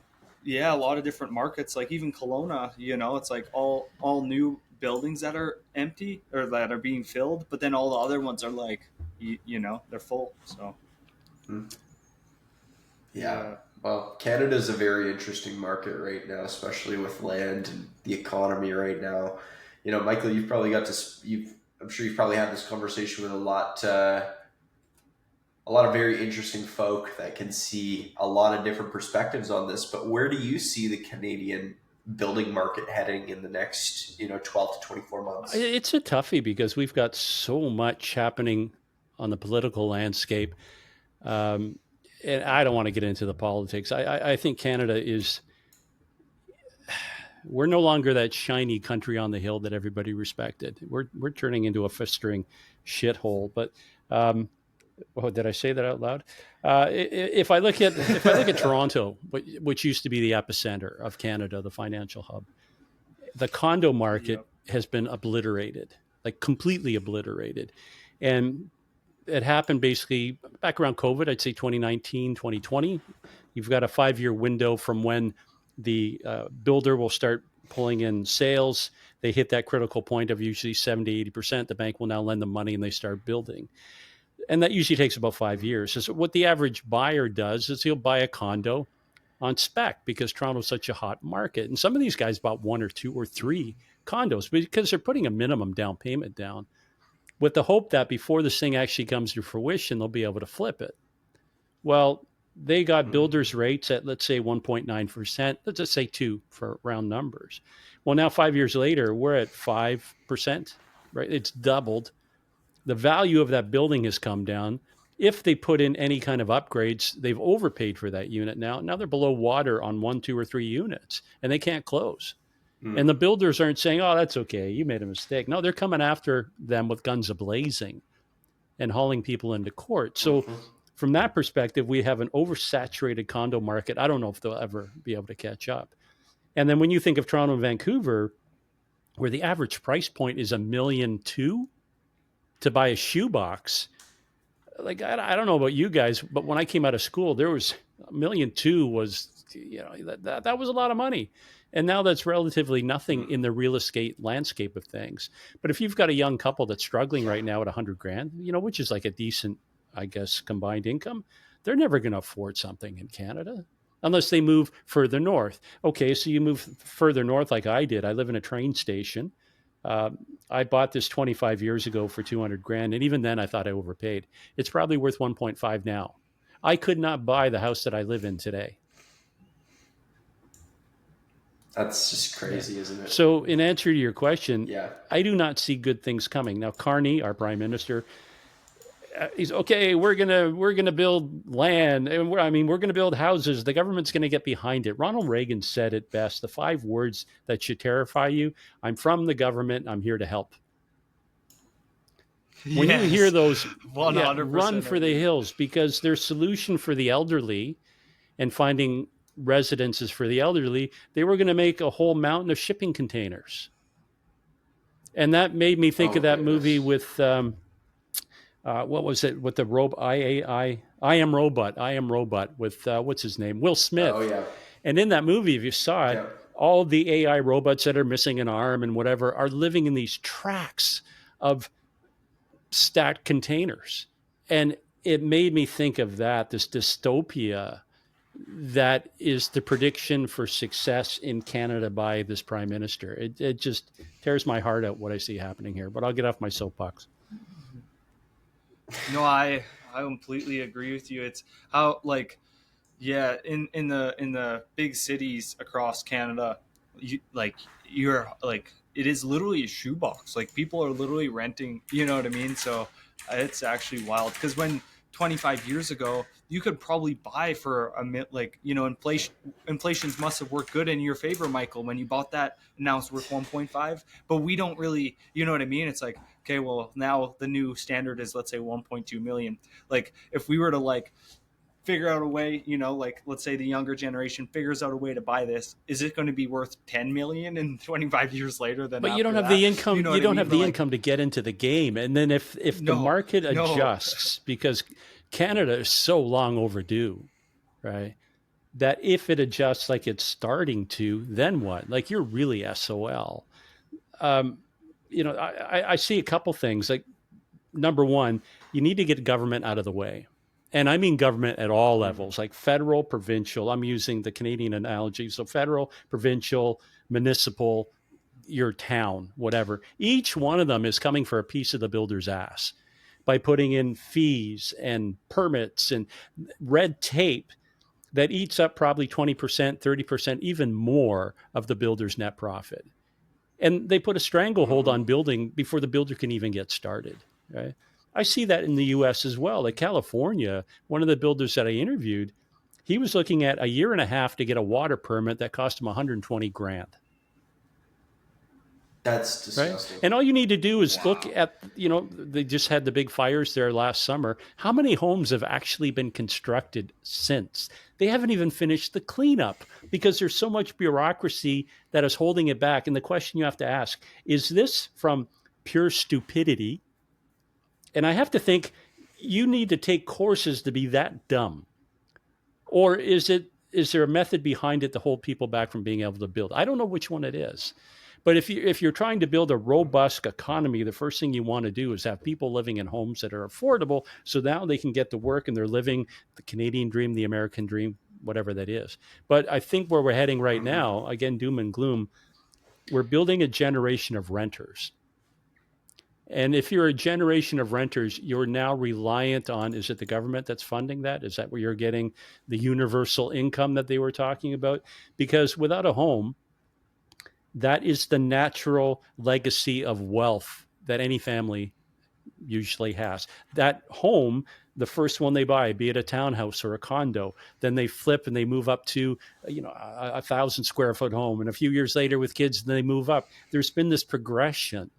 lot of different markets, like even Kelowna, it's like all new buildings that are empty or that are being filled, but then all the other ones are like, they're full. So, yeah. Well, Canada is a very interesting market right now, especially with land and the economy right now. Michael, you've probably I'm sure you've probably had this conversation with a lot of very interesting folk that can see a lot of different perspectives on this. But where do you see the Canadian building market heading in the next, 12 to 24 months? It's a toughie because we've got so much happening on the political landscape. And I don't want to get into the politics. I think Canada we're no longer that shiny country on the hill that everybody respected. We're turning into a festering shithole. But, did I say that out loud? If I look at Toronto, which used to be the epicenter of Canada, the financial hub, the condo market has been obliterated, like completely obliterated. And it happened basically back around COVID, I'd say 2019, 2020. You've got a 5-year window from when the builder will start pulling in sales. They hit that critical point of usually 70, 80%. The bank will now lend them money and they start building. And that usually takes about 5 years. So what the average buyer does is he'll buy a condo on spec because Toronto's such a hot market. And some of these guys bought 1 or 2 or 3 condos because they're putting a minimum down payment down with the hope that before this thing actually comes to fruition, they'll be able to flip it. Well, they got builders rates at, let's say, 1.9%. Let's just say 2 for round numbers. Well, now 5 years later, we're at 5%, right? It's doubled. The value of that building has come down. If they put in any kind of upgrades, they've overpaid for that unit now. Now they're below water on 1, 2, or 3 units, and they can't close. And the builders aren't saying, oh, that's okay, you made a mistake. No, they're coming after them with guns a-blazing and hauling people into court. So from that perspective, we have an oversaturated condo market. I don't know if they'll ever be able to catch up. And then when you think of Toronto and Vancouver, where the average price point is $1.2 million to buy a shoebox, like I don't know about you guys, but when I came out of school, there was $1.2 million was, that was a lot of money. And now that's relatively nothing in the real estate landscape of things. But if you've got a young couple that's struggling right now at $100,000, which is like a decent, I guess, combined income, they're never going to afford something in Canada unless they move further north. Okay, so you move further north like I did. I live in a train station. I bought this 25 years ago for $200,000, and even then I thought I overpaid. It's probably worth 1.5 now. I could not buy the house that I live in today. That's just crazy, isn't it? So in answer to your question, I do not see good things coming. Now, Carney, our prime minister, he's okay. We're gonna build land, and we're gonna build houses. The government's gonna get behind it. Ronald Reagan said it best: the 5 words that should terrify you. I'm from the government. I'm here to help. When you hear those, 100% run for the hills, because their solution for the elderly and finding residences for the elderly, they were going to make a whole mountain of shipping containers. And that made me think of that movie with what was it, with the robot, I Am Robot with what's his name, Will Smith. Oh yeah. And in that movie, if you saw it, all the AI robots that are missing an arm and whatever are living in these tracks of stacked containers. And it made me think of this dystopia that is the prediction for success in Canada by this prime minister. It just tears my heart out what I see happening here, but I'll get off my soapbox. No, I completely agree with you. It's how, like, Yeah, in the big cities across Canada, you're like it is literally a shoebox. Like people are literally renting. You know what I mean? So it's actually wild because when 25 years ago you could probably buy for inflations must have worked good in your favor, Michael, when you bought that and now it's worth 1.5. But we don't really, you know what I mean? It's like, okay, well now the new standard is, let's say, 1.2 million. Like if we were to figure out a way, like let's say the younger generation figures out a way to buy this, is it going to be worth 10 million and 25 years later? Then But you after don't have that, the income. You don't have the But income to get into the game. And then if the market adjusts, because Canada is so long overdue, right? That if it adjusts like it's starting to, then what? Like you're really SOL. I see a couple things. Like number one, you need to get government out of the way. And I mean government at all levels, like federal, provincial. I'm using the Canadian analogy. So federal, provincial, municipal, your town, whatever. Each one of them is coming for a piece of the builder's ass by putting in fees and permits and red tape that eats up probably 20%, 30%, even more of the builder's net profit. And they put a stranglehold on building before the builder can even get started, right? I see that in the US as well. Like California, one of the builders that I interviewed, he was looking at a year and a half to get a water permit that cost him 120 grand. That's disgusting. Right? And all you need to do is look at, they just had the big fires there last summer. How many homes have actually been constructed since? They haven't even finished the cleanup because there's so much bureaucracy that is holding it back. And the question you have to ask, is this from pure stupidity? And I have to think you need to take courses to be that dumb. Or is there a method behind it to hold people back from being able to build? I don't know which one it is. But if you're trying to build a robust economy, the first thing you want to do is have people living in homes that are affordable so now they can get to work and they're living the Canadian dream, the American dream, whatever that is. But I think where we're heading right now, again, doom and gloom, we're building a generation of renters. And if you're a generation of renters, you're now reliant on, is it the government that's funding that? Is that where you're getting the universal income that they were talking about? Because without a home, that is the natural legacy of wealth that any family usually has. That home, the first one they buy, be it a townhouse or a condo, then they flip and they move up to, a 1,000 square foot home. And a few years later with kids, they move up. There's been this progression.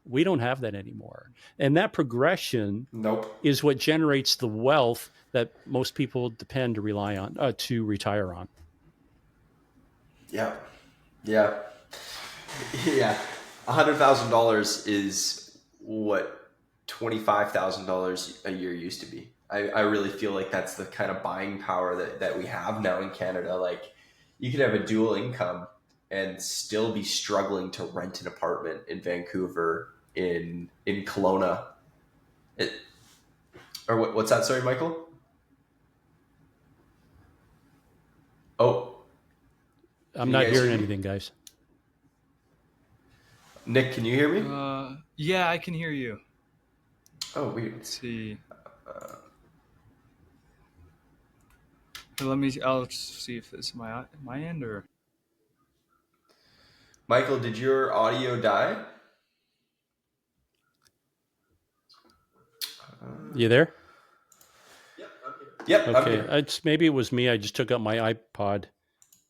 We don't have that anymore. And that progression is what generates the wealth that most people depend to rely on, to retire on. Yeah. $100,000 is what $25,000 a year used to be. I really feel like that's the kind of buying power that we have now in Canada. Like you could have a dual income and still be struggling to rent an apartment in Vancouver, in Kelowna. What's that? Sorry, Michael? Oh. I'm not hearing anything, guys. Nick, can you hear me? Yeah, I can hear you. Oh, weird. Let's see. I'll see if it's my end or. Michael, did your audio die? You there? Yep. Okay. Maybe it was me. I just took up my iPod.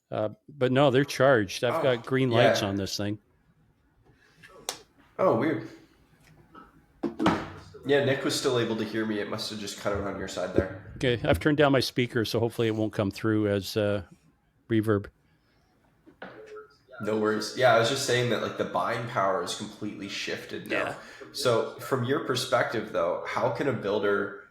But no, they're charged. I've got green lights on this thing. Oh, weird. Yeah, Nick was still able to hear me. It must have just cut out on your side there. Okay, I've turned down my speaker, so hopefully it won't come through as reverb. No worries. Yeah, I was just saying that like the buying power is completely shifted now. Yeah. So from your perspective, though, how can a builder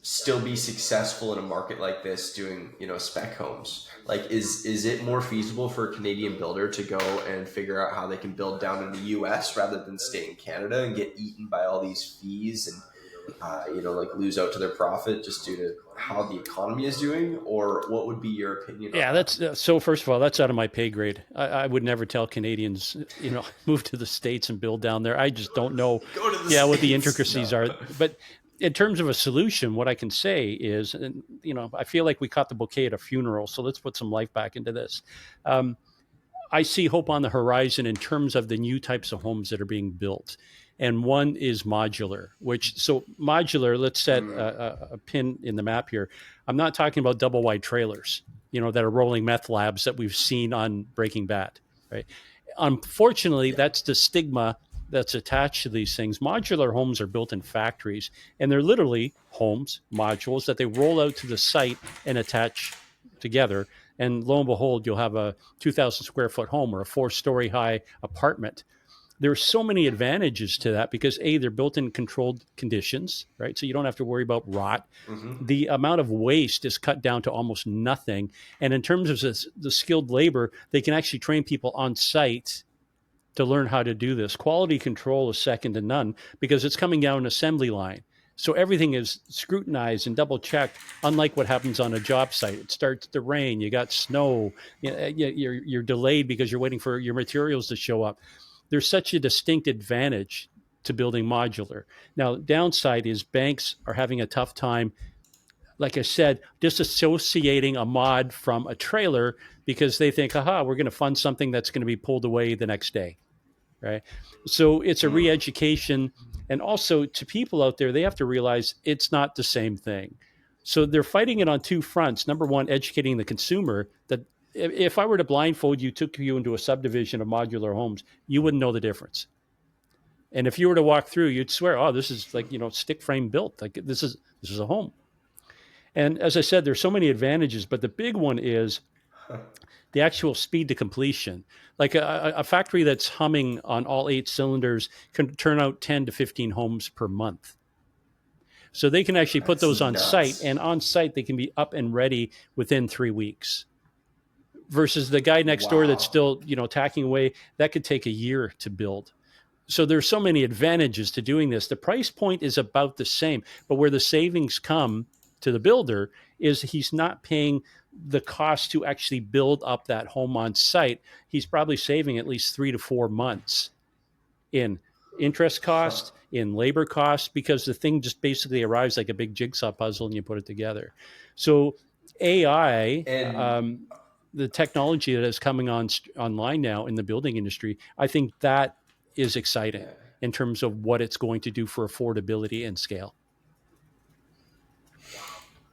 still be successful in a market like this doing, spec homes? Like, is it more feasible for a Canadian builder to go and figure out how they can build down in the US rather than stay in Canada and get eaten by all these fees and, lose out to their profit just due to how the economy is doing? Or what would be your opinion? Yeah, that's so first of all, that's out of my pay grade. I would never tell Canadians, move to the States and build down there. I just don't know what the intricacies are. But in terms of a solution, what I can say is, and I feel like we caught the bouquet at a funeral, so let's put some life back into this. I see hope on the horizon in terms of the new types of homes that are being built. And one is modular, so modular, let's set a pin in the map here. I'm not talking about double wide trailers, that are rolling meth labs that we've seen on Breaking Bad, right? Unfortunately, that's the stigma that's attached to these things. Modular homes are built in factories, and they're literally homes, modules that they roll out to the site and attach together. And lo and behold, you'll have a 2,000 square foot home or a 4-story high apartment. There are so many advantages to that because they're built in controlled conditions, right? So you don't have to worry about rot. Mm-hmm. The amount of waste is cut down to almost nothing. And in terms of the skilled labor, they can actually train people on site to learn how to do this. Quality control is second to none because it's coming down an assembly line. So everything is scrutinized and double checked, unlike what happens on a job site. It starts to rain, you got snow, you're delayed because you're waiting for your materials to show up. There's such a distinct advantage to building modular. Now, downside is banks are having a tough time, like I said, disassociating a mod from a trailer because they think, we're going to fund something that's going to be pulled away the next day, right? So it's a re-education. And also to people out there, they have to realize it's not the same thing. So they're fighting it on two fronts. Number one, educating the consumer that if I were to blindfold you, took you into a subdivision of modular homes, you wouldn't know the difference. And if you were to walk through, you'd swear, this is like, stick frame built. Like this is a home. And as I said, there's so many advantages, but the big one is the actual speed to completion. Like a factory that's humming on all 8 cylinders can turn out 10 to 15 homes per month. So they can actually put those on site, and on site they can be up and ready within 3 weeks. Versus the guy next door that's still, tacking away, that could take a year to build. So there's so many advantages to doing this. The price point is about the same, but where the savings come to the builder is he's not paying the cost to actually build up that home on site. He's probably saving at least 3 to 4 months in interest cost, in labor cost, because the thing just basically arrives like a big jigsaw puzzle and you put it together. So AI, the technology that is coming online now in the building industry, I think that is exciting in terms of what it's going to do for affordability and scale.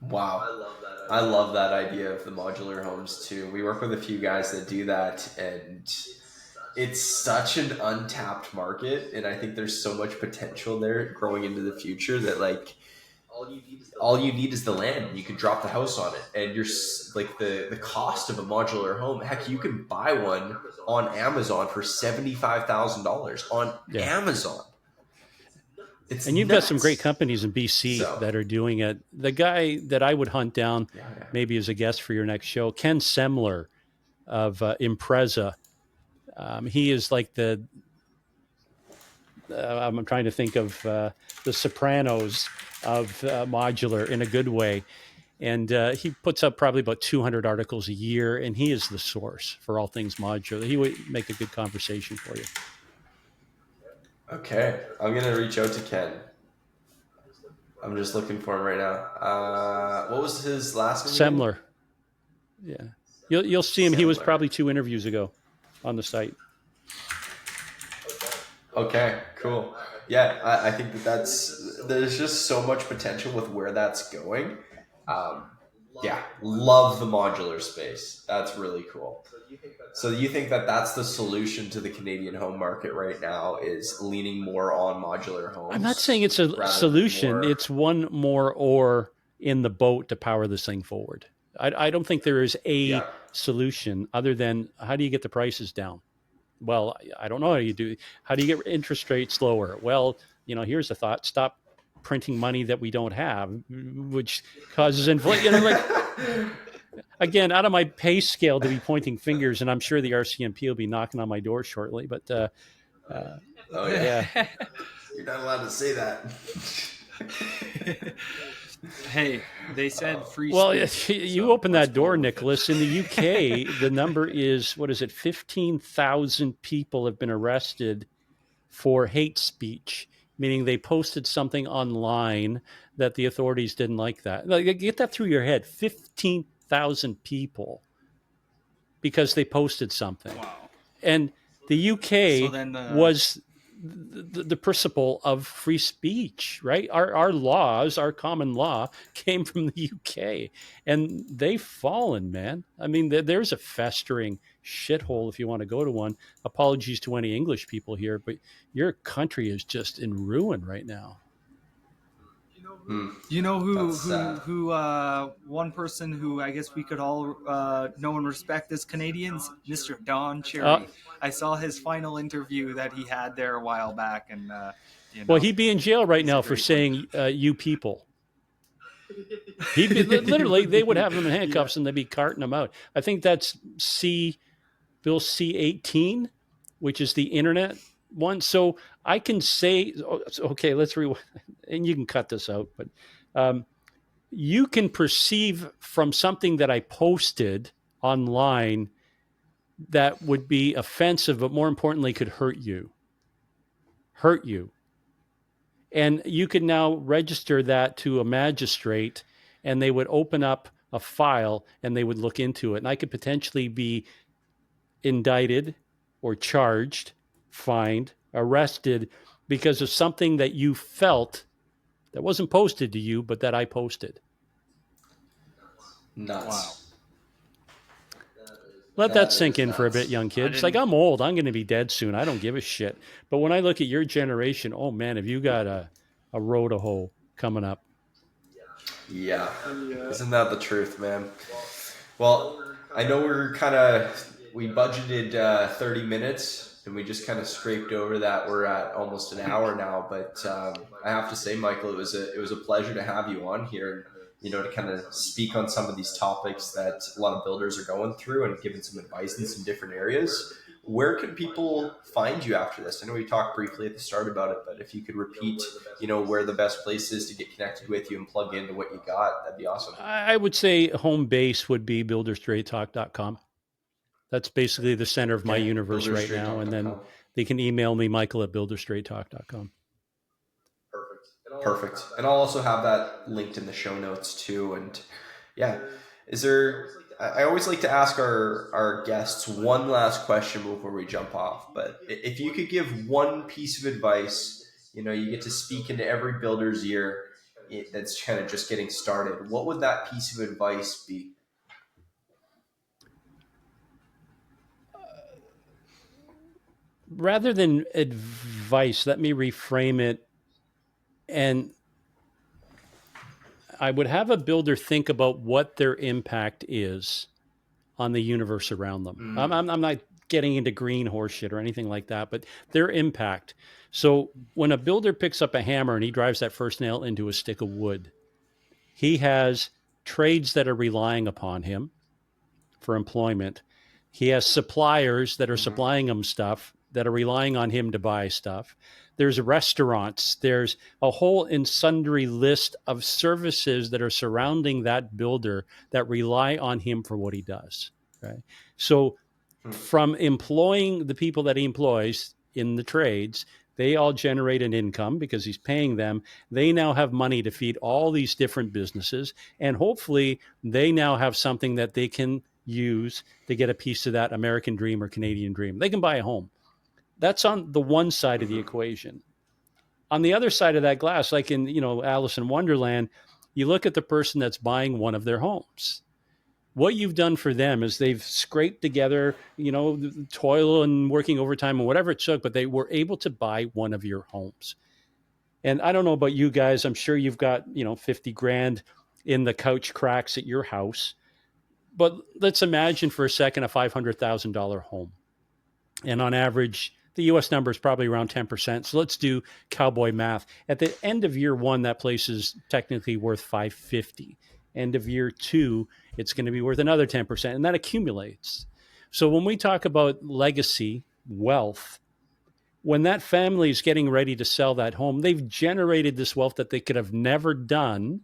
Wow. I love that idea of the modular homes too. We work with a few guys that do that, and it's such an untapped market. And I think there's so much potential there growing into the future that all you need is the land. You can drop the house on it, and you're like the cost of a modular home. Heck, you can buy one on Amazon for $75,000 on Amazon. And you've got some great companies in BC that are doing it. The guy that I would hunt down, maybe as a guest for your next show, Ken Semler of Impreza. He is like I'm trying to think of the Sopranos of modular in a good way. And he puts up probably about 200 articles a year, and he is the source for all things modular. He would make a good conversation for you. Okay, I'm going to reach out to Ken. I'm just looking for him right now. What was his last name? Semler. Yeah. You'll see him. Semler. He was probably 2 interviews ago on the site. Okay, cool. Yeah, I think there's just so much potential with where that's going. Love the modular space. That's really cool. So you think that that's the solution to the Canadian home market right now, is leaning more on modular homes? I'm not saying it's a solution. It's one more oar in the boat to power this thing forward. I don't think there is a solution other than how do you get the prices down? Well, I don't know how you do. How do you get interest rates lower? Well, here's a thought. Stop printing money that we don't have, which causes inflation. Again, out of my pay scale to be pointing fingers, and I'm sure the RCMP will be knocking on my door shortly. But yeah, you're not allowed to say that. Hey, they said free. Well, you open that door, Nicholas. In the UK, the number is 15,000 people have been arrested for hate speech meaning they posted something online that the authorities didn't like that. Like, get that through your head. 15,000 people because they posted something. Wow. And the UK then, was the principle of free speech, right? Our laws, our common law came from the UK, and they've fallen, man. I mean, there's a festering shithole if you want to go to one. Apologies to any English people here, but your country is just in ruin right now. You know who one person who I guess we could all know and respect as Canadians, Mr. Don Cherry. I saw his final interview that he had there a while back, and well, he'd be in jail right now for saying "you people." He'd be literally. They would have him in handcuffs and they'd be carting him out. I think that's Bill C-18, which is the internet one. So I can say, okay, let's rewind, and you can cut this out, but you can perceive from something that I posted online that would be offensive, but more importantly, could hurt you. And you can now register that to a magistrate, and they would open up a file and they would look into it. And I could potentially be indicted or charged, fined, arrested because of something that you felt that wasn't posted to you, but that I posted. Nuts. Wow. Let that sink in for a bit, young kids. Like, I'm old. I'm going to be dead soon. I don't give a shit. But when I look at your generation, oh, man, have you got a road to hoe coming up? Yeah. Isn't that the truth, man? Well, I know we budgeted 30 minutes, and we just kind of scraped over that. We're at almost an hour now, but I have to say, Michael, it was a pleasure to have you on here, to kind of speak on some of these topics that a lot of builders are going through and giving some advice in some different areas. Where can people find you after this? I know we talked briefly at the start about it, but if you could repeat, where the best place is to get connected with you and plug into what you got, that'd be awesome. I would say home base would be builderstraighttalk.com. That's basically the center of my universe right now. And then they can email me, michael@builderstraighttalk.com. Perfect. And I'll also have that linked in the show notes too. And yeah, I always like to ask our guests one last question before we jump off. But if you could give one piece of advice, you get to speak into every builder's ear that's kind of just getting started, what would that piece of advice be? Rather than advice, let me reframe it. And I would have a builder think about what their impact is on the universe around them. I'm not getting into green horse shit or anything like that, but their impact. So when a builder picks up a hammer and he drives that first nail into a stick of wood, he has trades that are relying upon him for employment. He has suppliers that are supplying him stuff that are relying on him to buy stuff. There's restaurants. There's a whole and sundry list of services that are surrounding that builder that rely on him for what he does. Right. So from employing the people that he employs in the trades, they all generate an income because he's paying them. They now have money to feed all these different businesses. And hopefully they now have something that they can use to get a piece of that American dream or Canadian dream. They can buy a home. That's on the one side of the equation. On the other side of that glass, like in, Alice in Wonderland, you look at the person that's buying one of their homes. What you've done for them is they've scraped together, toil and working overtime and whatever it took, but they were able to buy one of your homes. And I don't know about you guys. I'm sure you've got, 50 grand in the couch cracks at your house. But let's imagine for a second a $500,000 home. And on average, the U.S. number is probably around 10%. So let's do cowboy math. At the end of year one, that place is technically worth $550. End of year two, it's going to be worth another 10%, and that accumulates. So when we talk about legacy, wealth, when that family is getting ready to sell that home, they've generated this wealth that they could have never done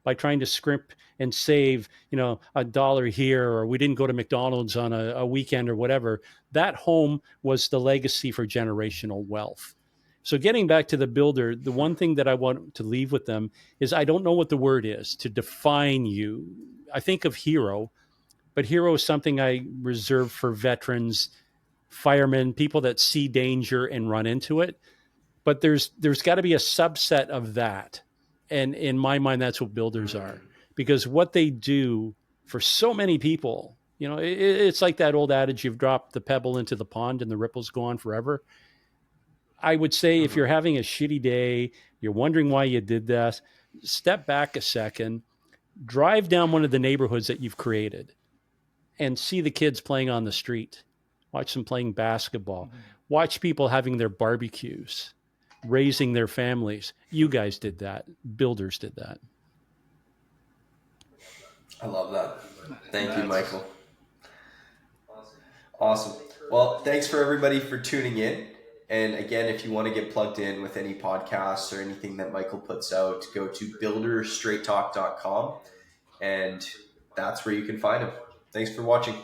by trying to scrimp and save, $1 here, or we didn't go to McDonald's on a weekend or whatever. That home was the legacy for generational wealth. So getting back to the builder, the one thing that I want to leave with them is I don't know what the word is to define you. I think of hero, but hero is something I reserve for veterans, firemen, people that see danger and run into it. But there's got to be a subset of that. And in my mind, that's what builders are. Because what they do for so many people, it's like that old adage, you've dropped the pebble into the pond and the ripples go on forever. I would say if you're having a shitty day, you're wondering why you did that, step back a second, drive down one of the neighborhoods that you've created and see the kids playing on the street. Watch them playing basketball. Watch people having their barbecues, raising their families. You guys did that. Builders did that. I love that. Thank you, Michael. Awesome. Well, thanks for everybody for tuning in. And again, if you want to get plugged in with any podcasts or anything that Michael puts out, go to builderstraighttalk.com, and that's where you can find him. Thanks for watching.